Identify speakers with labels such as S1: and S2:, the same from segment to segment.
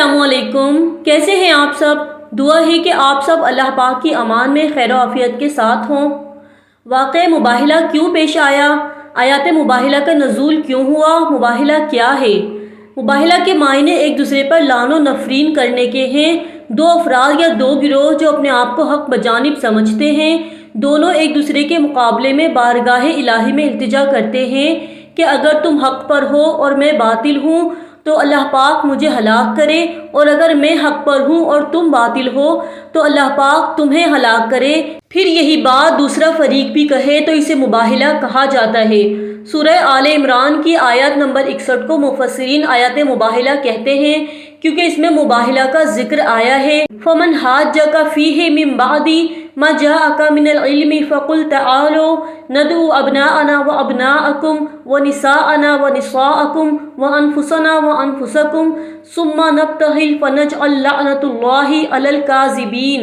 S1: السلام علیکم، کیسے ہیں آپ سب؟ دعا ہے کہ آپ سب اللہ پاک کی امان میں خیر و عافیت کے ساتھ ہوں۔ واقعہ مباہلہ کیوں پیش آیا؟ آیات مباہلہ کا نزول کیوں ہوا؟ مباہلہ کیا ہے؟ مباہلہ کے معنی ایک دوسرے پر لعن و نفرین کرنے کے ہیں۔ دو افراد یا دو گروہ جو اپنے آپ کو حق بجانب سمجھتے ہیں، دونوں ایک دوسرے کے مقابلے میں بارگاہ الہی میں التجا کرتے ہیں کہ اگر تم حق پر ہو اور میں باطل ہوں تو اللہ پاک مجھے ہلاک کرے، اور اگر میں حق پر ہوں اور تم باطل ہو تو اللہ پاک تمہیں ہلاک کرے۔ پھر یہی بات دوسرا فریق بھی کہے تو اسے مباہلہ کہا جاتا ہے۔ سورہ آل عمران کی آیت نمبر 61 کو مفسرین آیت مباہلہ کہتے ہیں کیونکہ اس میں مباہلہ کا ذکر آیا ہے۔ فَمَنْ حَاجَّكَ فِيهِ مِنْ بَعْدِ مَا جَاءَكَ مِنَ الْعِلْمِ فَقُلْ تَعَالَوْا نَدْعُو أَبْنَاءَنَا وَأَبْنَاءَكُمْ وَنِسَاءَنَا وَنِسَاءَكُمْ وَأَنفُسَنَا وَأَنفُسَكُمْ ثُمَّ نَبْتَهِلْ فَنَجْعَلْ لَعْنَةَ اللَّهِ عَلَى الْكَاذِبِينَ۔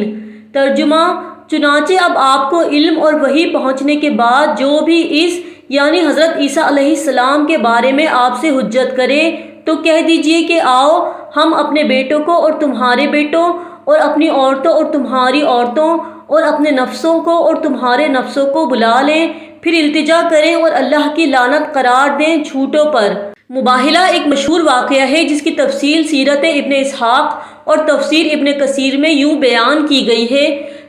S1: ترجمہ: چنانچہ اب آپ کو علم اور وحی پہنچنے کے بعد جو بھی اس یعنی حضرت عیسیٰ علیہ السلام کے بارے میں آپ سے حجت کرے تو کہہ دیجئے کہ آؤ ہم اپنے بیٹوں کو اور تمہارے بیٹوں، اور اپنی عورتوں اور تمہاری عورتوں، اور اپنے نفسوں کو اور تمہارے نفسوں کو بلا لیں، پھر التجا کریں اور اللہ کی لعنت قرار دیں جھوٹوں پر۔ مباہلہ ایک مشہور واقعہ ہے جس کی تفصیل سیرت ابن اسحاق اور تفسیر ابن کثیر میں یوں بیان کی گئی ہے۔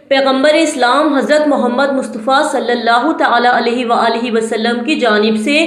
S1: پیغمبر اسلام حضرت محمد مصطفیٰ صلی اللہ تعالی علیہ وآلہ وسلم کی جانب سے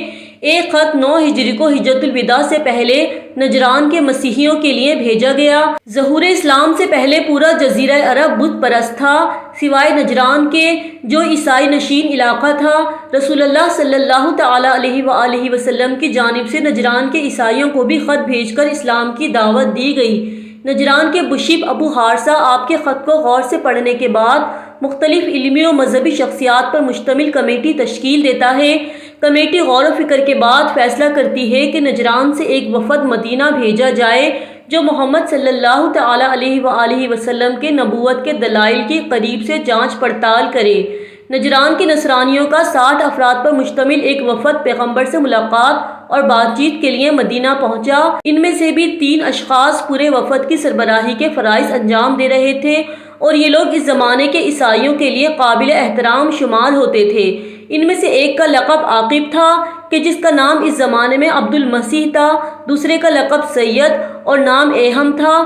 S1: ایک خط 9 ہجری کو حجۃ الوداع سے پہلے نجران کے مسیحیوں کے لیے بھیجا گیا۔ ظہور اسلام سے پہلے پورا جزیرہ عرب بت پرست تھا سوائے نجران کے جو عیسائی نشین علاقہ تھا۔ رسول اللہ صلی اللہ تعالی علیہ وآلہ وسلم کی جانب سے نجران کے عیسائیوں کو بھی خط بھیج کر اسلام کی دعوت دی گئی۔ نجران کے بشپ ابو حارثہ آپ کے خط کو غور سے پڑھنے کے بعد مختلف علمی و مذہبی شخصیات پر مشتمل کمیٹی تشکیل دیتا ہے۔ کمیٹی غور و فکر کے بعد فیصلہ کرتی ہے کہ نجران سے ایک وفد مدینہ بھیجا جائے جو محمد صلی اللہ تعالی علیہ وآلہ وسلم کے نبوت کے دلائل کی قریب سے جانچ پڑتال کرے۔ نجران کے نصرانیوں کا 60 افراد پر مشتمل ایک وفد پیغمبر سے ملاقات اور بات چیت کے لیے مدینہ پہنچا۔ ان میں سے بھی 3 اشخاص پورے وفد کی سربراہی کے فرائض انجام دے رہے تھے اور یہ لوگ اس زمانے کے عیسائیوں کے لیے قابل احترام شمار ہوتے تھے۔ ان میں سے ایک کا لقب عاقب تھا کہ جس کا نام اس زمانے میں عبد المسیح تھا، دوسرے کا لقب سید اور نام ایہم تھا،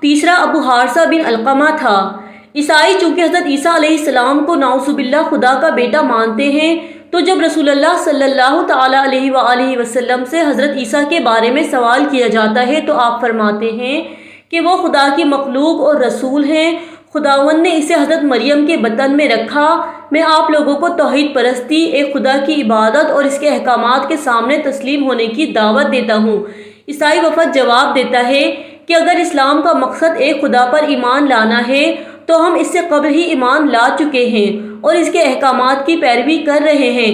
S1: تیسرا ابو حارثہ بن علقمہ تھا۔ عیسائی چونکہ حضرت عیسیٰ علیہ السلام کو نعوذ باللہ خدا کا بیٹا مانتے ہیں، تو جب رسول اللہ صلی اللہ تعالی علیہ وآلہ وسلم سے حضرت عیسیٰ کے بارے میں سوال کیا جاتا ہے تو آپ فرماتے ہیں کہ وہ خدا کی مخلوق اور رسول ہیں۔ خداوند نے اسے حضرت مریم کے بطن میں رکھا۔ میں آپ لوگوں کو توحید پرستی، ایک خدا کی عبادت اور اس کے احکامات کے سامنے تسلیم ہونے کی دعوت دیتا ہوں۔ عیسائی وفد جواب دیتا ہے کہ اگر اسلام کا مقصد ایک خدا پر ایمان لانا ہے تو ہم اس سے قبل ہی ایمان لا چکے ہیں اور اس کے احکامات کی پیروی کر رہے ہیں۔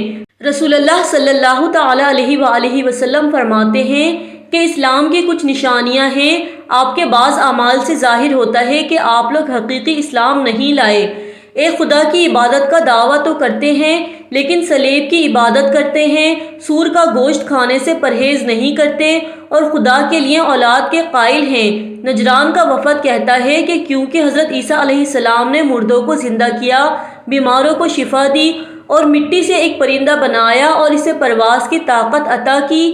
S1: رسول اللہ صلی اللہ تعالی علیہ وآلہ وسلم فرماتے ہیں کہ اسلام کی کچھ نشانیاں ہیں۔ آپ کے بعض اعمال سے ظاہر ہوتا ہے کہ آپ لوگ حقیقی اسلام نہیں لائے۔ ایک خدا کی عبادت کا دعویٰ تو کرتے ہیں لیکن صلیب کی عبادت کرتے ہیں، سور کا گوشت کھانے سے پرہیز نہیں کرتے اور خدا کے لیے اولاد کے قائل ہیں۔ نجران کا وفد کہتا ہے کہ کیونکہ حضرت عیسیٰ علیہ السلام نے مردوں کو زندہ کیا، بیماروں کو شفا دی اور مٹی سے ایک پرندہ بنایا اور اسے پرواز کی طاقت عطا کی،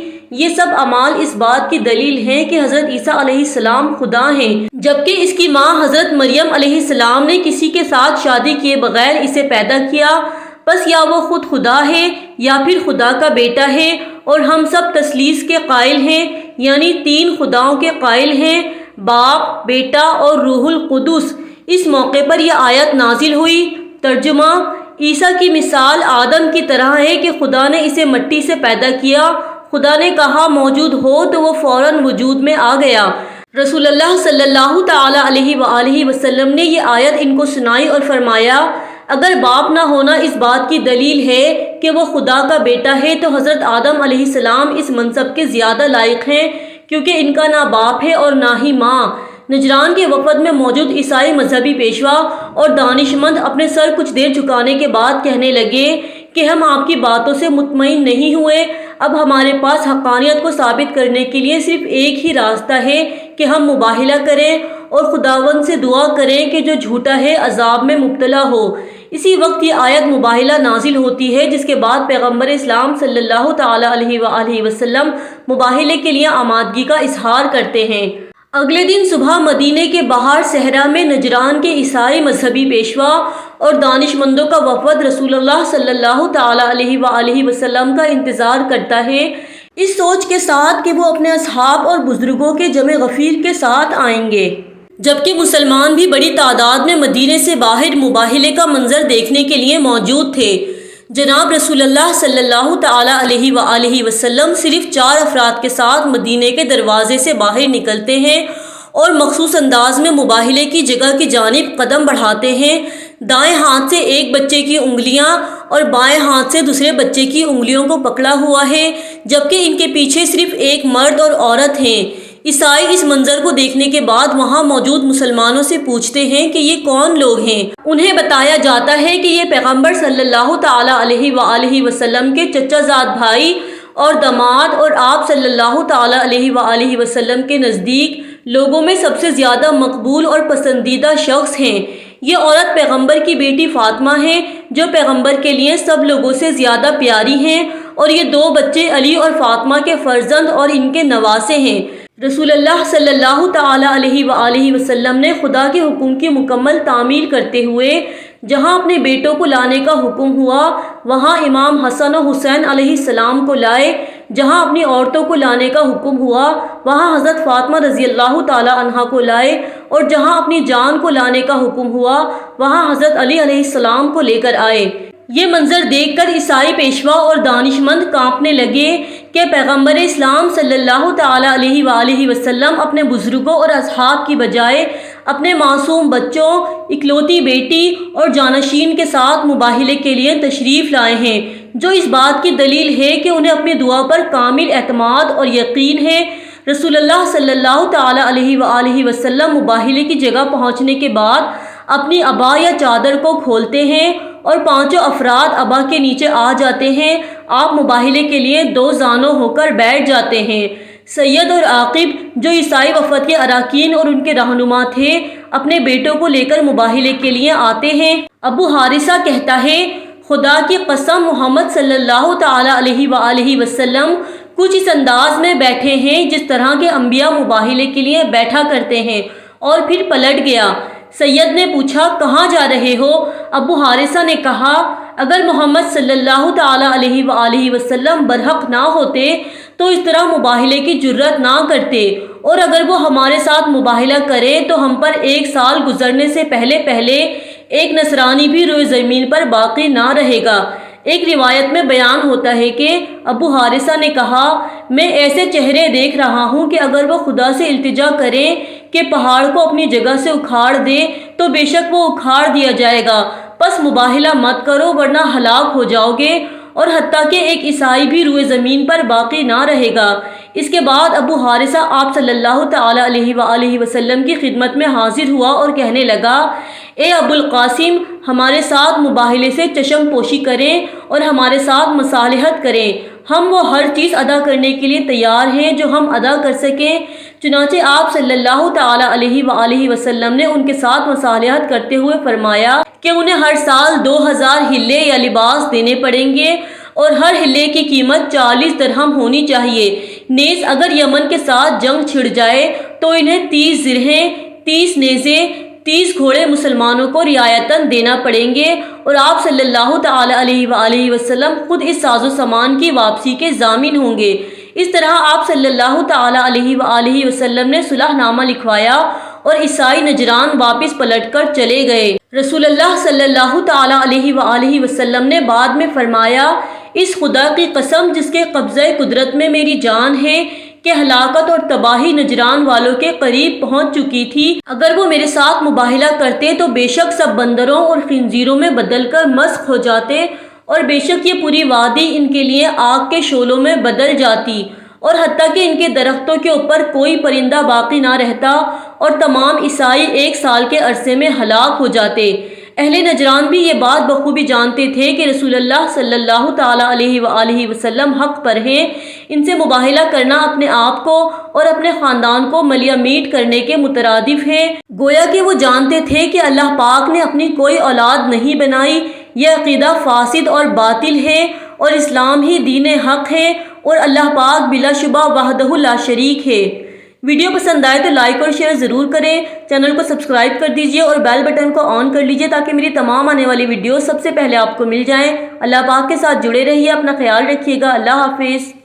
S1: یہ سب اعمال اس بات کی دلیل ہیں کہ حضرت عیسیٰ علیہ السلام خدا ہیں، جبکہ اس کی ماں حضرت مریم علیہ السلام نے کسی کے ساتھ شادی کیے بغیر اسے پیدا کیا۔ پس یا وہ خود خدا ہے یا پھر خدا کا بیٹا ہے، اور ہم سب تثلیث کے قائل ہیں، یعنی 3 خداؤں کے قائل ہیں، باپ، بیٹا اور روح القدس۔ اس موقع پر یہ آیت نازل ہوئی۔ ترجمہ: عیسیٰ کی مثال آدم کی طرح ہے کہ خدا نے اسے مٹی سے پیدا کیا۔ خدا نے کہا موجود ہو تو وہ فوراً وجود میں آ گیا۔ رسول اللہ صلی اللہ تعالی علیہ وآلہ وسلم نے یہ آیت ان کو سنائی اور فرمایا اگر باپ نہ ہونا اس بات کی دلیل ہے کہ وہ خدا کا بیٹا ہے تو حضرت آدم علیہ السلام اس منصب کے زیادہ لائق ہیں کیونکہ ان کا نہ باپ ہے اور نہ ہی ماں۔ نجران کے وفد میں موجود عیسائی مذہبی پیشوا اور دانش مند اپنے سر کچھ دیر جھکانے کے بعد کہنے لگے کہ ہم آپ کی باتوں سے مطمئن نہیں ہوئے، اب ہمارے پاس حقانیت کو ثابت کرنے کے لیے صرف ایک ہی راستہ ہے کہ ہم مباہلہ کریں اور خداوند سے دعا کریں کہ جو جھوٹا ہے عذاب میں مبتلا ہو۔ اسی وقت یہ آیت مباہلہ نازل ہوتی ہے، جس کے بعد پیغمبر اسلام صلی اللہ تعالی علیہ وآلہ وسلم مباہلے کے لیے آمادگی کا اظہار کرتے ہیں۔ اگلے دن صبح مدینے کے باہر صحرا میں نجران کے عیسائی مذہبی پیشوا اور دانش مندوں کا وفد رسول اللہ صلی اللہ تعالی علیہ وآلہ وسلم کا انتظار کرتا ہے، اس سوچ کے ساتھ کہ وہ اپنے اصحاب اور بزرگوں کے جمع غفیر کے ساتھ آئیں گے، جبکہ مسلمان بھی بڑی تعداد میں مدینے سے باہر مباہلے کا منظر دیکھنے کے لیے موجود تھے۔ جناب رسول اللہ صلی اللہ تعالی علیہ وآلہ وسلم صرف 4 افراد کے ساتھ مدینے کے دروازے سے باہر نکلتے ہیں اور مخصوص انداز میں مباہلے کی جگہ کی جانب قدم بڑھاتے ہیں۔ دائیں ہاتھ سے ایک بچے کی انگلیاں اور بائیں ہاتھ سے دوسرے بچے کی انگلیوں کو پکڑا ہوا ہے، جبکہ ان کے پیچھے صرف ایک مرد اور عورت ہیں۔ عیسائی اس منظر کو دیکھنے کے بعد وہاں موجود مسلمانوں سے پوچھتے ہیں کہ یہ کون لوگ ہیں۔ انہیں بتایا جاتا ہے کہ یہ پیغمبر صلی اللہ تعالی علیہ وآلہ وسلم کے چچا زاد بھائی اور داماد اور آپ صلی اللہ تعالی علیہ وآلہ وسلم کے نزدیک لوگوں میں سب سے زیادہ مقبول اور پسندیدہ شخص ہیں۔ یہ عورت پیغمبر کی بیٹی فاطمہ ہے، جو پیغمبر کے لیے سب لوگوں سے زیادہ پیاری ہیں، اور یہ 2 بچے علی اور فاطمہ کے فرزند اور ان کے نواسے ہیں۔ رسول اللہ صلی اللہ تعالی علیہ وآلہ وسلم نے خدا کے حکم کی مکمل تعمیل کرتے ہوئے جہاں اپنے بیٹوں کو لانے کا حکم ہوا وہاں امام حسن و حسین علیہ السلام کو لائے، جہاں اپنی عورتوں کو لانے کا حکم ہوا وہاں حضرت فاطمہ رضی اللہ تعالی عنہا کو لائے، اور جہاں اپنی جان کو لانے کا حکم ہوا وہاں حضرت علی علیہ السلام کو لے کر آئے۔ یہ منظر دیکھ کر عیسائی پیشوا اور دانش مند کانپنے لگے کہ پیغمبر اسلام صلی اللہ تعالی علیہ وآلہ وسلم اپنے بزرگوں اور اصحاب کی بجائے اپنے معصوم بچوں، اکلوتی بیٹی اور جانشین کے ساتھ مباہلے کے لیے تشریف لائے ہیں، جو اس بات کی دلیل ہے کہ انہیں اپنی دعا پر کامل اعتماد اور یقین ہے۔ رسول اللہ صلی اللہ تعالی علیہ وآلہ وسلم مباہلے کی جگہ پہنچنے کے بعد اپنی عبا یا چادر کو کھولتے ہیں اور 5 افراد عبا کے نیچے آ جاتے ہیں۔ آپ مباہلے کے لیے 2 زانوں ہو کر بیٹھ جاتے ہیں۔ سید اور عاقب، جو عیسائی وفد کے اراکین اور ان کے رہنما تھے، اپنے بیٹوں کو لے کر مباہلے کے لیے آتے ہیں۔ ابو حارثہ کہتا ہے، خدا کی قسم محمد صلی اللہ تعالی علیہ وآلہ وسلم کچھ اس انداز میں بیٹھے ہیں جس طرح کے انبیاء مباہلے کے لیے بیٹھا کرتے ہیں، اور پھر پلٹ گیا۔ سید نے پوچھا، کہاں جا رہے ہو؟ ابو حارثہ نے کہا، اگر محمد صلی اللہ تعالی علیہ وآلہ وسلم برحق نہ ہوتے تو اس طرح مباہلے کی جرت نہ کرتے، اور اگر وہ ہمارے ساتھ مباہلہ کرے تو ہم پر 1 سال گزرنے سے پہلے ایک نصرانی بھی روئے زمین پر باقی نہ رہے گا۔ ایک روایت میں بیان ہوتا ہے کہ ابو حارثہ نے کہا، میں ایسے چہرے دیکھ رہا ہوں کہ اگر وہ خدا سے التجا کریں کہ پہاڑ کو اپنی جگہ سے اکھاڑ دے تو بے شک وہ اکھاڑ دیا جائے گا، پس مباہلہ مت کرو ورنہ ہلاک ہو جاؤ گے، اور حتیٰ کہ ایک عیسائی بھی روئے زمین پر باقی نہ رہے گا۔ اس کے بعد ابو حارثہ آپ صلی اللہ تعالی علیہ وآلہ وسلم کی خدمت میں حاضر ہوا اور کہنے لگا، اے ابو القاسم، ہمارے ساتھ مباہلے سے چشم پوشی کریں اور ہمارے ساتھ مصالحت کریں، ہم وہ ہر چیز ادا کرنے کے لیے تیار ہیں جو ہم ادا کر سکیں۔ چنانچہ آپ صلی اللہ تعالی علیہ وآلہ وسلم نے ان کے ساتھ مصالحت کرتے ہوئے فرمایا کہ انہیں ہر سال 2000 ہلے یا لباس دینے پڑیں گے، اور ہر ہلے کی قیمت 40 درہم ہونی چاہیے۔ نیز اگر یمن کے ساتھ جنگ چھڑ جائے تو انہیں 30 زرہیں، 30 نیزے، 30 گھوڑے مسلمانوں کو رعایتاً دینا پڑیں گے، اور آپ صلی اللہ تعالی علیہ وآلہ وسلم خود اس ساز و سامان کی واپسی کے ضامن ہوں گے۔ اس طرح آپ صلی اللہ تعالی علیہ وآلہ وسلم نے صلح نامہ لکھوایا اور عیسائی نجران واپس پلٹ کر چلے گئے۔ رسول اللہ صلی اللہ تعالی علیہ وآلہ وسلم نے بعد میں فرمایا، اس خدا کی قسم جس کے قبضہ قدرت میں میری جان ہے کہ ہلاکت اور تباہی نجران والوں کے قریب پہنچ چکی تھی، اگر وہ میرے ساتھ مباہلہ کرتے تو بے شک سب بندروں اور خنزیروں میں بدل کر مسخ ہو جاتے، اور بے شک یہ پوری وادی ان کے لیے آگ کے شعلوں میں بدل جاتی، اور حتیٰ کہ ان کے درختوں کے اوپر کوئی پرندہ باقی نہ رہتا، اور تمام عیسائی 1 سال کے عرصے میں ہلاک ہو جاتے۔ اہل نجران بھی یہ بات بخوبی جانتے تھے کہ رسول اللہ صلی اللہ تعالیٰ علیہ وآلہ وسلم حق پر ہیں۔ ان سے مباہلہ کرنا اپنے آپ کو اور اپنے خاندان کو ملیا میٹ کرنے کے مترادف ہے۔ گویا کہ وہ جانتے تھے کہ اللہ پاک نے اپنی کوئی اولاد نہیں بنائی۔ یہ عقیدہ فاسد اور باطل ہے اور اسلام ہی دین حق ہے اور اللہ پاک بلا شبہ وحدہ لا شریک ہے۔ ویڈیو پسند آئے تو لائک اور شیئر ضرور کریں، چینل کو سبسکرائب کر دیجئے اور بیل بٹن کو آن کر لیجئے تاکہ میری تمام آنے والی ویڈیوز سب سے پہلے آپ کو مل جائیں۔ اللہ پاک کے ساتھ جڑے رہیے، اپنا خیال رکھیے گا۔ اللہ حافظ۔